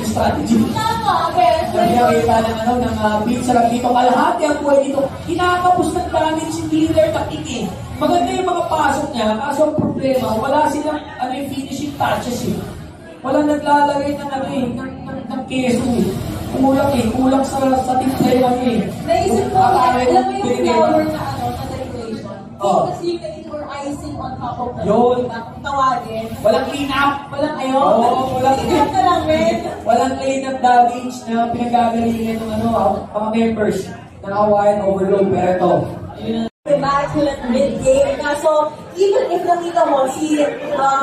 strategy. Tama, guys. Kaya kita ng pizza wrap dito. Kalahati ang buhay dito. Kinakapos ng damage si dealer takiki. Maganda yung mga pasok niya, kaso ang problema, wala silang yung finishing touches eh. Walang naglalagay ng keso eh. Kulang sa team play lang eh. Naisip ko, alam mo yung flower na decoration. Kasi you can pour icing on top of the tawagin. Walang clean up. Walang walang clean up na lang, men. Walang clean up damage na pinagagalingan ng mga members ng Hawaiian Overload. Pero ito, immaculate mid-game. Kaso, even if nakita mo, si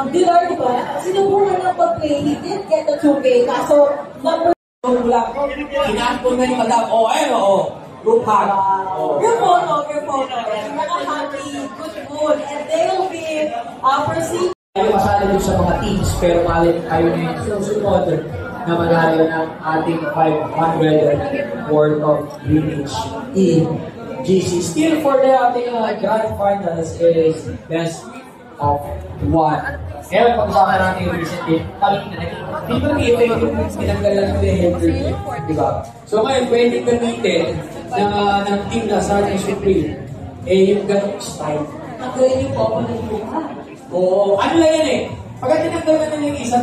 Dilar, diba, sinubukan ng pag-play, he did get the 2K. Kaso, inaantong na ni Madam. Group hug. Group photo. And happy, good mood. And they will be proceeding. Tayo masali doon sa mga teams, pero malin tayo na yung susunod na manalo ng ating 500 worth of Greenwich EGC. Still for the ating grand finals is best of 1. Kaya pag-usapan natin yung recently, hindi ba may-effect yung pinanggalan ng behavior, di ba? So ngayon, pwede gamitin ng team na sa ating Supreme, yung ganong style. Nagayon yung po ng buka. Oo, ano lang yan eh. Pagka tinanggal na yung isa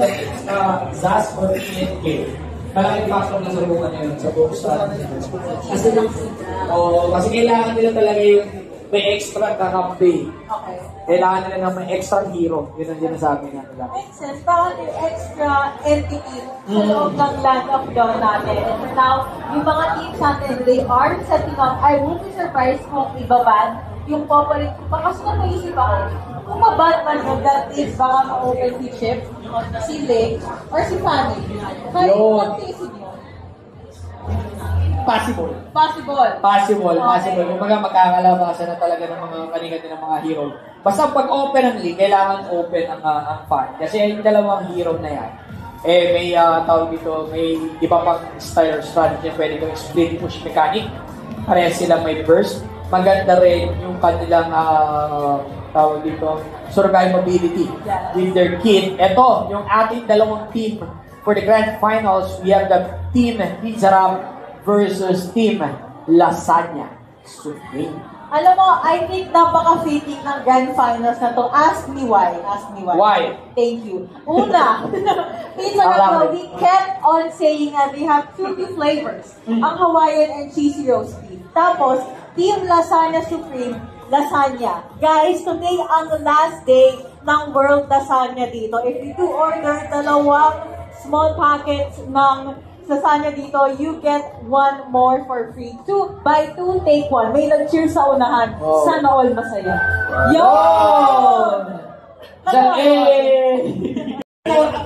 ZAS or TNK, malaking factor na sa buka na yun, sa buong style. Kasi kailangan nila talaga yung may extra kakampi. Okay. Kailangan nila ng may extra hero. Yun ang sinasabi nga nila. Makes sense. Parang yung extra entity sa loob ng Land of Dawn natin. And now, yung mga teams natin, they are setting up. I won't be surprised kung ibaban yung popular. Kasi napaisip ako, kung maban man yun, that is baka ma-open si Chip, si Lake, or si Fanny. Kaya yung mag-isip nyo. Possible. Possible. Kumbaga magkakalabasan na talaga ng mga kaningat ng mga hero. Basta pag open ang league, kailangan open ang fan. Kasi yung dalawang hero na yan, may tawag dito, may iba pang style or strategy na pwede kong split push mechanic. Parehas silang may burst. Maganda rin yung kanilang tawag dito, survivability with their kit. Ito, yung ating dalawang team for the grand finals, we have the team Hizarap versus Team Lasagna Supreme. Alam mo, I think napaka-fitting ng grand finals na to. Ask me why. Why? Thank you. Una, we kept on saying that we have two flavors. Ang Hawaiian and cheesy roast beef. Tapos, Team Lasagna Supreme, lasagna. Guys, today ang last day ng World Lasagna dito. If you do order dalawang small packets ng lasagna dito, you get one more for free. Buy two, take one. May nag-cheer sa unahan. Sana all masaya. Yun!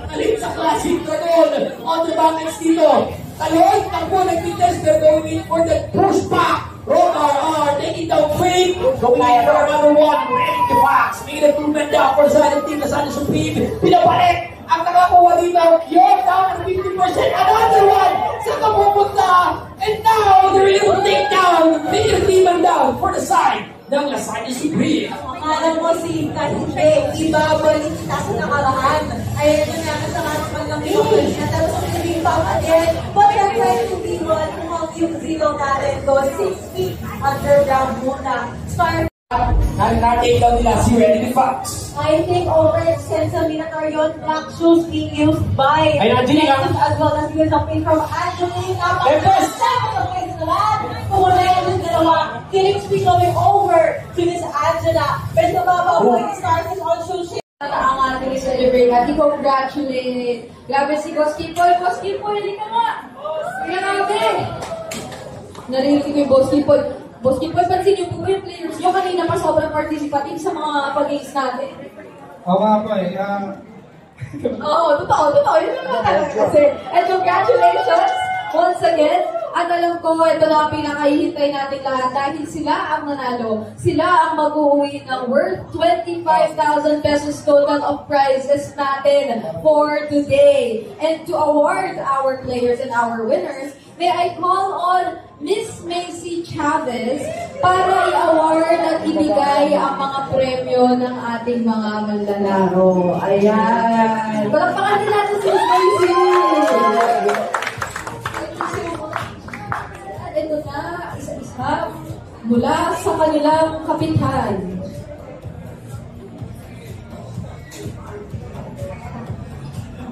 Alin sa classic Dragon on the buckets dito. Talon, takbo, nag-test. They're going in for the pushback. Rogar taking down Fake. Going in for another one. Ready to box. Making a two-man down for the side of Team Lasagna Supreme. Pinapalit. Ang nakakuha dito, yun, down to 50%. Another one! Saan ka pupunta? And now, they're able to take down. Making a team down for the side ng Lasagna Supreme. Alam mo si Kasi, ibabalik kita sa nakarahan. Ayan yung nakasama naman lang yung tapos ang naging pang again. But they're trying to be one kung yung zero natin to 6 feet underground muna. Start Nag-take down nila si Ready Fox. I think overextend sa Minatorion black shoes being used by Angelina as well as used up from Angelina. Kung wala yung dalawa, Felix be going over to Miss Angela. Pero mababaw yung stars is on shoes. Ang ating celebrate at i-congratulate. Grabe si Boskipol. Boskipol, hindi ka nga. Hindi ka natin. Narinig ko yung Boskipol. Boskipol, pansin niyo po yung players niyo kanina pa sobrang participative sa mga pag-games natin. Oo nga po eh. Oo, totoo. Yun naman talaga kasi. And congratulations once again. At alam ko, ito na ang pinakahihintay natin lahat dahil sila ang nanalo. Sila ang mag-uwi ng worth 25,000 pesos total of prizes natin for today. And to award our players and our winners, may I call on Miss Macy Chavez para i-award at ibigay ang mga premyo ng ating mga manlalaro. Ayan. Palakpakan din natin si Miss Macy. At ito na, isa-isa mula sa kanilang kapitan.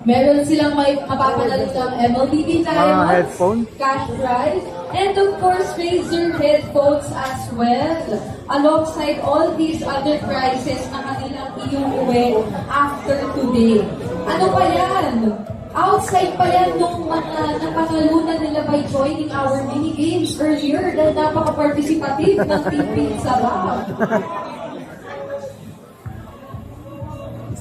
Meron silang may mapapanalit ng MLBB Diamonds, cash prize, and of course, Razer headphones as well. Alongside all these other prizes na kanilang iuwi after today. Ano pa yan? Outside pa yan nung mga napanalunan nila by joining our mini games earlier dahil napaka-participative ng Team Hizarap.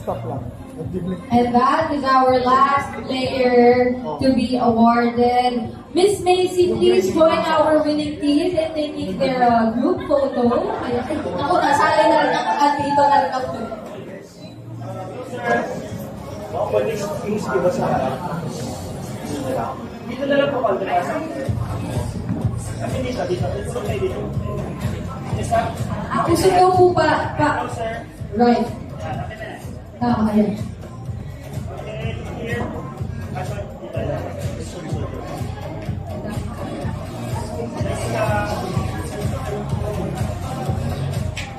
Stop lang. And that is our last player to be awarded. Miss Macy, please join our winning team in taking their group photo. Ako, nasali na rin ako at dito na rin ako. Dito na lang po, Aldra. Kasi dito. Gusto ko po pa. Right. Tama yan.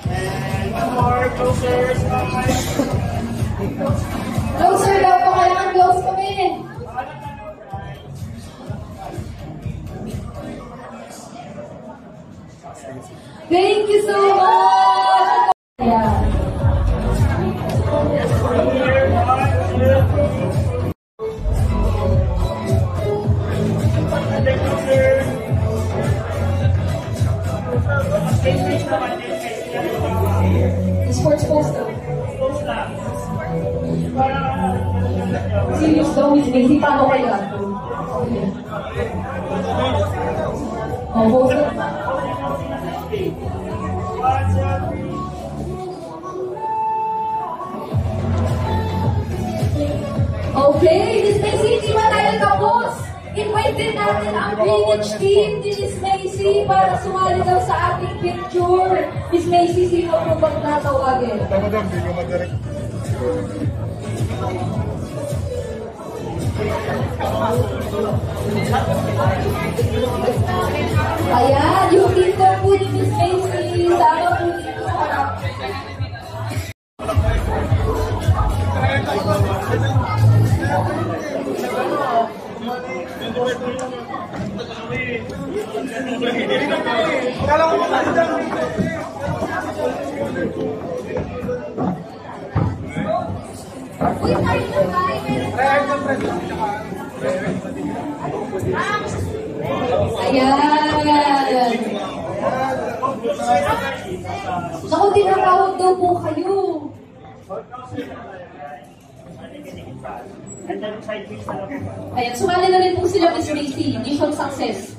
And one more, closer, smile. Closer daw po, kailangan close kami. Thank you so much! Yeah. Sports poster. Serious daw, Miss Macy, paano kaya? Oh, poster. Okay, Miss Macy, hindi ba tayo tapos? Invite din natin ang Greenwich team ni Miss Macy para sumali daw sa ating picture. Miss Macy, sino po bang tatawagin? Ayan, yung team po ni Miss Macy. Sama po dito sa harap. Ayan. Naku, tinatawag daw po kayo. Ayan, sumali na rin po sila, Miss Macy. Mission success.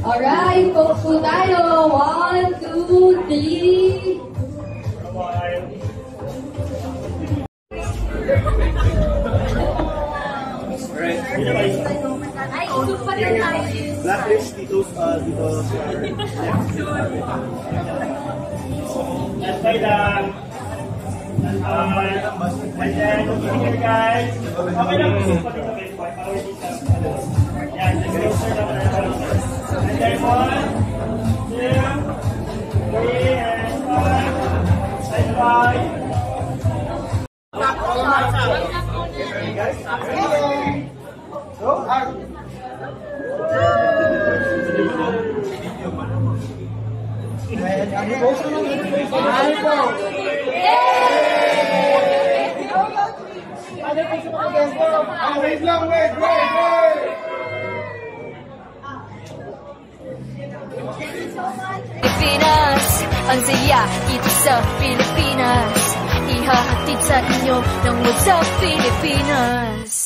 Alright, focus po tayo. 1, 2, 3. Ay, isip pa na tayo. Blacklist dito. That's by the and then here guys. Okay lang po pa dito guys. Power dito. Yeah, just closer na. And then 1, 2, 3 and 5. And Pilipinas, ang saya dito sa Pilipinas. Ihahatid sa inyo ng What's Up Pilipinas.